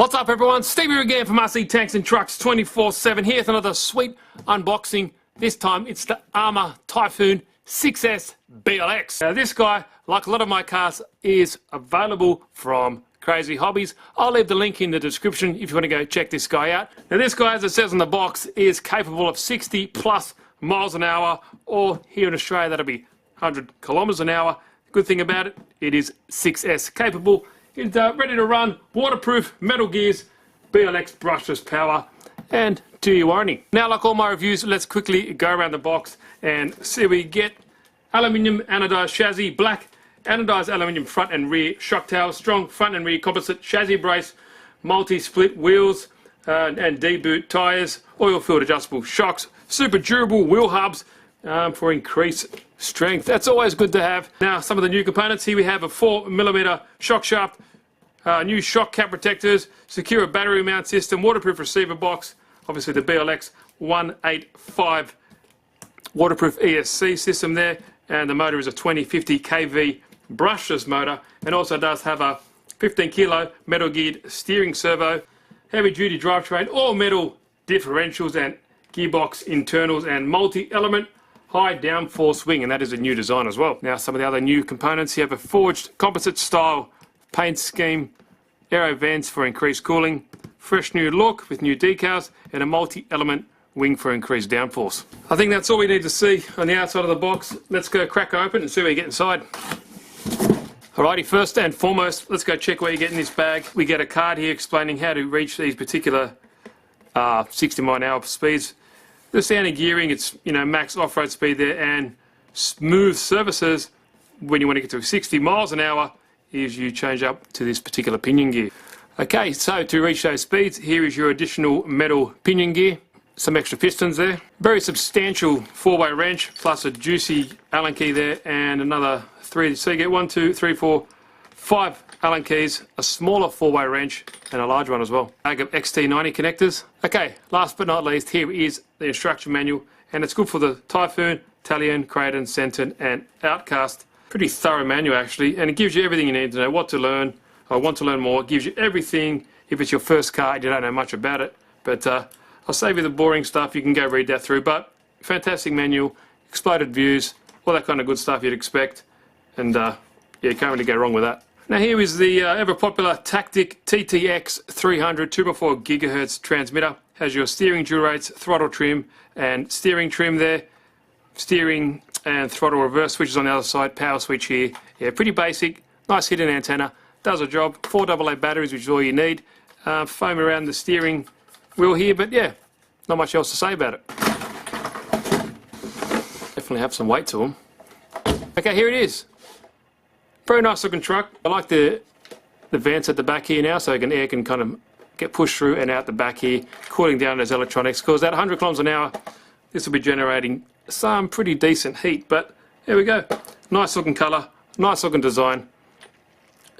What's up everyone, Steve here again from RC Tanks and Trucks 24/7 here with another sweet unboxing. This time it's the Arrma Typhon 6S BLX. Now this guy, like a lot of my cars, is available from Crazy Hobbies. I'll leave the link in the description if you want to go check this guy out. Now this guy, as it says on the box, is capable of 60 plus miles an hour, or here in Australia that'll be 100 kilometers an hour. Good thing about it, it is 6S capable. It's ready to run, waterproof, metal gears, BLX brushless power, and 2-year warranty. Now, like all my reviews, let's quickly go around the box and see we get aluminium anodized chassis, black anodized aluminium front and rear shock towers, strong front and rear composite chassis brace, multi-split wheels and D-boot tyres, oil-filled adjustable shocks, super durable wheel hubs for increased strength. That's always good to have. Now, some of the new components here, we have a 4mm shock shaft, new shock cap protectors, secure battery mount system, waterproof receiver box, obviously the BLX 185 waterproof ESC system there, and the motor is a 2050 kV brushless motor, and also does have a 15 kilo metal geared steering servo, heavy duty drivetrain, all metal differentials and gearbox internals, and multi-element high downforce wing, and that is a new design as well. Now, some of the other new components, you have a forged composite style paint scheme, aero vents for increased cooling, fresh new look with new decals, and a multi-element wing for increased downforce. I think that's all we need to see on the outside of the box. Let's go crack open and see what you get inside. Alrighty, first and foremost, let's go check what you get in this bag. We get a card here explaining how to reach these particular 60 mile an hour speeds. The standard gearing, it's max off-road speed there, and smooth surfaces when you want to get to 60 miles an hour is you change up to this particular pinion gear. Okay, so to reach those speeds, here is your additional metal pinion gear, some extra pistons there, very substantial 4-way wrench, plus a juicy Allen key there, and another 3, so you get 1, 2, 3, 4, 5 Allen keys, a smaller 4-way wrench, and a large one as well. Bag of XT90 connectors. Okay, last but not least, here is the instruction manual, and it's good for the Typhon, Talion, Kraton, Centon, and Outcast. Pretty thorough manual actually, and it gives you everything you need to know what to learn, or want to learn more. It gives you everything if it's your first car and you don't know much about it. But I'll save you the boring stuff, you can go read that through. But fantastic manual, exploded views, all that kind of good stuff you'd expect, and yeah, you can't really go wrong with that. Now here is the ever popular Tactic TTX 300 2x4 GHz transmitter. Has your steering dual rates, throttle trim, and steering trim there. Steering and throttle reverse switches on the other side, power switch here. Yeah, pretty basic, nice hidden antenna, does a job. 4 AA batteries, which is all you need. Foam around the steering wheel here, but yeah, not much else to say about it. Definitely have some weight to them. Okay, here it is. Very nice looking truck. I like the vents at the back here now, so air can kind of get pushed through and out the back here, cooling down those electronics, because at 100 kilometers an hour, this will be generating some pretty decent heat. But there we go. Nice looking colour, nice looking design,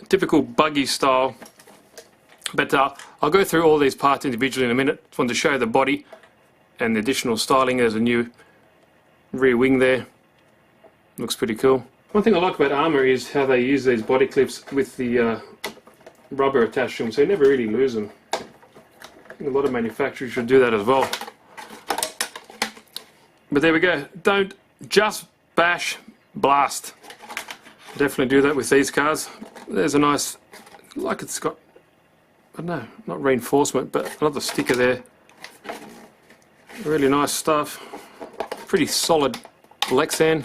typical buggy style. But I'll go through all these parts individually in a minute. Just wanted to show the body and the additional styling. There's a new rear wing there. Looks pretty cool. One thing I like about Arrma is how they use these body clips with the rubber attached to them, so you never really lose them. I think a lot of manufacturers should do that as well. But there we go. Don't just bash, blast. Definitely do that with these cars. There's a nice, like it's got, I don't know, not reinforcement, but another sticker there. Really nice stuff. Pretty solid Lexan.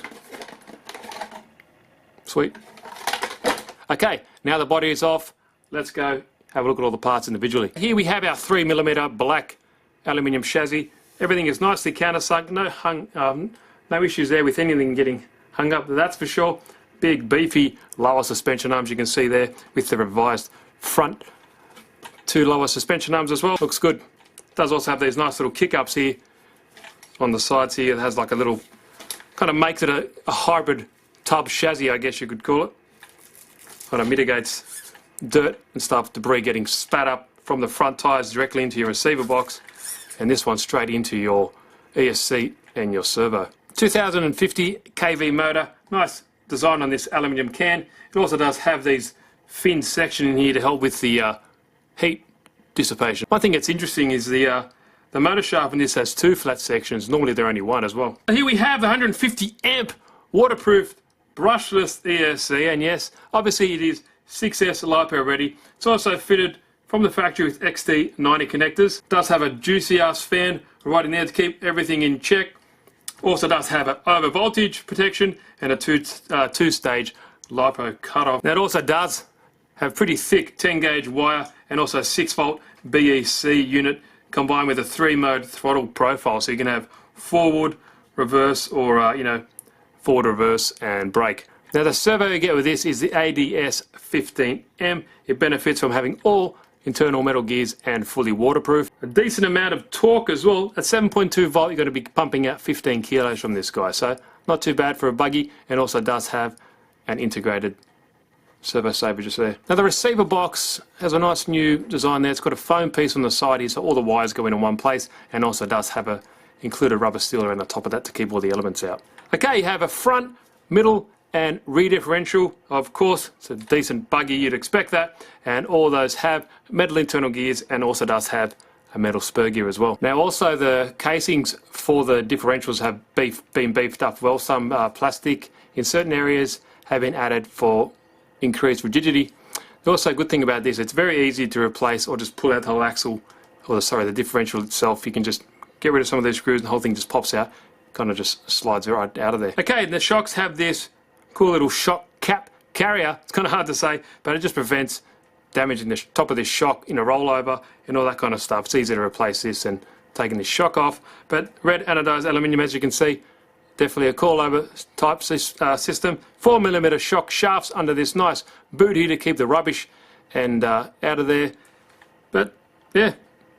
Sweet. Okay, now the body is off. Let's go have a look at all the parts individually. Here we have our 3mm black aluminium chassis. Everything is nicely countersunk. No issues there with anything getting hung up, that's for sure. Big, beefy, lower suspension arms you can see there with the revised front 2 lower suspension arms as well. Looks good. Does also have these nice little kick-ups here on the sides here. It has like a little, kind of makes it a hybrid tub chassis, I guess you could call it. Kind of mitigates dirt and stuff, debris getting spat up from the front tyres directly into your receiver box, and this one straight into your ESC and your servo. 2050 kV motor, nice design on this aluminium can. It also does have these fin section in here to help with the heat dissipation. One thing that's interesting is the motor shaft in this has 2 flat sections. Normally they're only 1 as well. Here we have the 150 amp waterproof brushless ESC, and yes, obviously it is 6S LiPo ready. It's also fitted from the factory with XT90 connectors. It does have a juicy ass fan right in there to keep everything in check. Also does have an over voltage protection and a two-stage LiPo cutoff. Now it also does have pretty thick 10 gauge wire and also 6-volt BEC unit combined with a 3-mode throttle profile, so you can have forward, reverse, or forward, reverse and brake. Now the servo you get with this is the ADS15M. It benefits from having all internal metal gears and fully waterproof. A decent amount of torque as well. At 7.2 volt you're going to be pumping out 15 kilos from this guy, so not too bad for a buggy, and also does have an integrated servo saver just there. Now the receiver box has a nice new design there. It's got a foam piece on the side here so all the wires go in one place, and also does have a included rubber sealer on the top of that to keep all the elements out. Okay, you have a front, middle and rear differential. Of course, it's a decent buggy, you'd expect that, and all those have metal internal gears and also does have a metal spur gear as well. Now also the casings for the differentials have been beefed up well. Some plastic in certain areas have been added for increased rigidity. Also a good thing about this, it's very easy to replace or just pull out the whole axle, or sorry, the differential itself. You can just get rid of some of those screws and the whole thing just pops out, kind of just slides right out of there. Okay, the shocks have this cool little shock cap carrier. It's kind of hard to say, but it just prevents damaging the top of this shock in a rollover and all that kind of stuff. It's easy to replace this and taking this shock off. But red anodized aluminium, as you can see, definitely a coilover type system. 4mm shock shafts under this nice boot here to keep the rubbish and out of there. But yeah,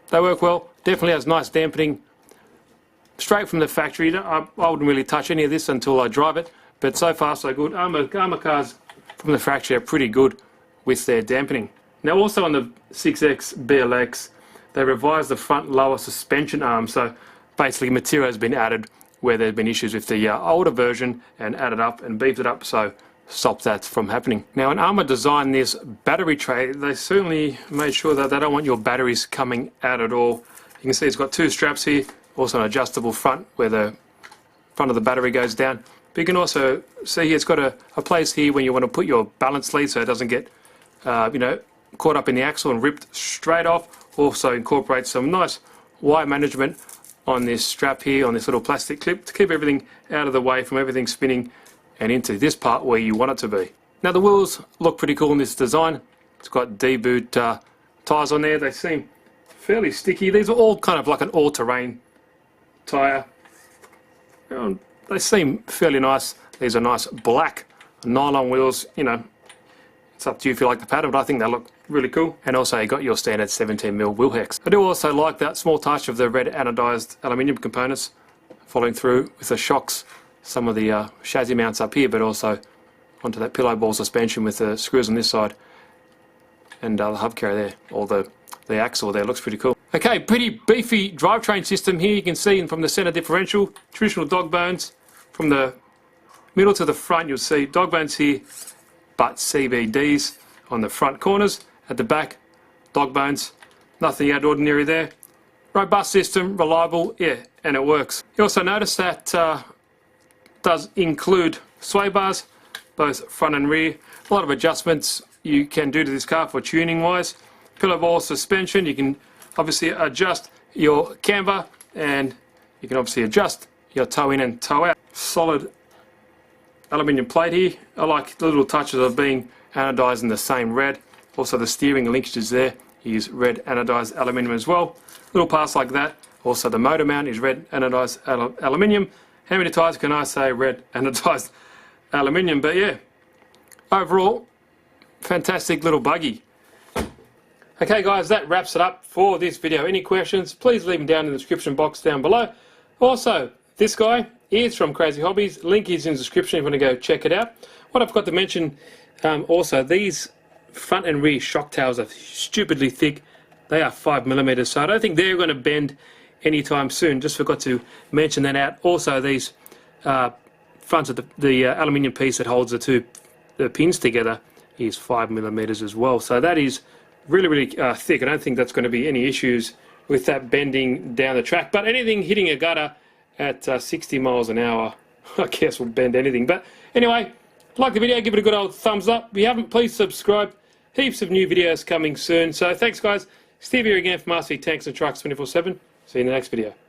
they work well. Definitely has nice dampening. Straight from the factory. I wouldn't really touch any of this until I drive it, but so far so good. Arrma cars from the factory are pretty good with their dampening. Now also on the 6X BLX, they revised the front lower suspension arm, so basically material has been added where there have been issues with the older version and added up and beefed it up, so stop that from happening. Now when Arrma designed this battery tray, they certainly made sure that they don't want your batteries coming out at all. You can see it's got 2 straps here, also an adjustable front where the front of the battery goes down. But you can also see here it's got a place here when you want to put your balance lead so it doesn't get caught up in the axle and ripped straight off. Also incorporates some nice wire management on this strap here, on this little plastic clip, to keep everything out of the way from everything spinning and into this part where you want it to be. Now the wheels look pretty cool in this design. It's got D-boot tyres on there. They seem fairly sticky. These are all kind of like an all-terrain tyre. They seem fairly nice. These are nice black nylon wheels. It's up to you if you like the pattern, but I think they look really cool. And also you got your standard 17mm wheel hex. I do also like that small touch of the red anodized aluminium components following through with the shocks, some of the chassis mounts up here, but also onto that pillow ball suspension with the screws on this side and the hub carrier there, or the axle there. Looks pretty cool. Okay, pretty beefy drivetrain system here. You can see from the center differential, traditional dog bones. From the middle to the front you'll see dog bones here, but CVDs on the front corners. At the back, dog bones. Nothing out of ordinary there. Robust system, reliable, yeah, and it works. You also notice that does include sway bars, both front and rear. A lot of adjustments you can do to this car for tuning wise. Pillow ball suspension, you can obviously adjust your camber, and you can obviously adjust your toe in and toe out. Solid aluminium plate here. I like the little touches of being anodized in the same red. Also the steering linkages there is red anodized aluminium as well. Little parts like that. Also the motor mount is red anodized aluminium. How many times can I say red anodized aluminium? But yeah, overall, fantastic little buggy. Okay guys, that wraps it up for this video. Any questions, please leave them down in the description box down below. Also, this guy is from Crazy Hobbies. Link is in the description if you want to go check it out. What I forgot to mention, also these front and rear shock towers are stupidly thick. They are 5mm, so I don't think they're going to bend anytime soon. Just forgot to mention that out. Also these fronts of the aluminium piece that holds the pins together is 5mm as well. So that is really thick. I don't think that's going to be any issues with that bending down the track. But anything hitting a gutter at 60 miles an hour, I guess will bend anything. But anyway, like the video, give it a good old thumbs up. If you haven't, please subscribe. Heaps of new videos coming soon. So thanks, guys. Steve here again from RC Tanks and Trucks 24/7. See you in the next video.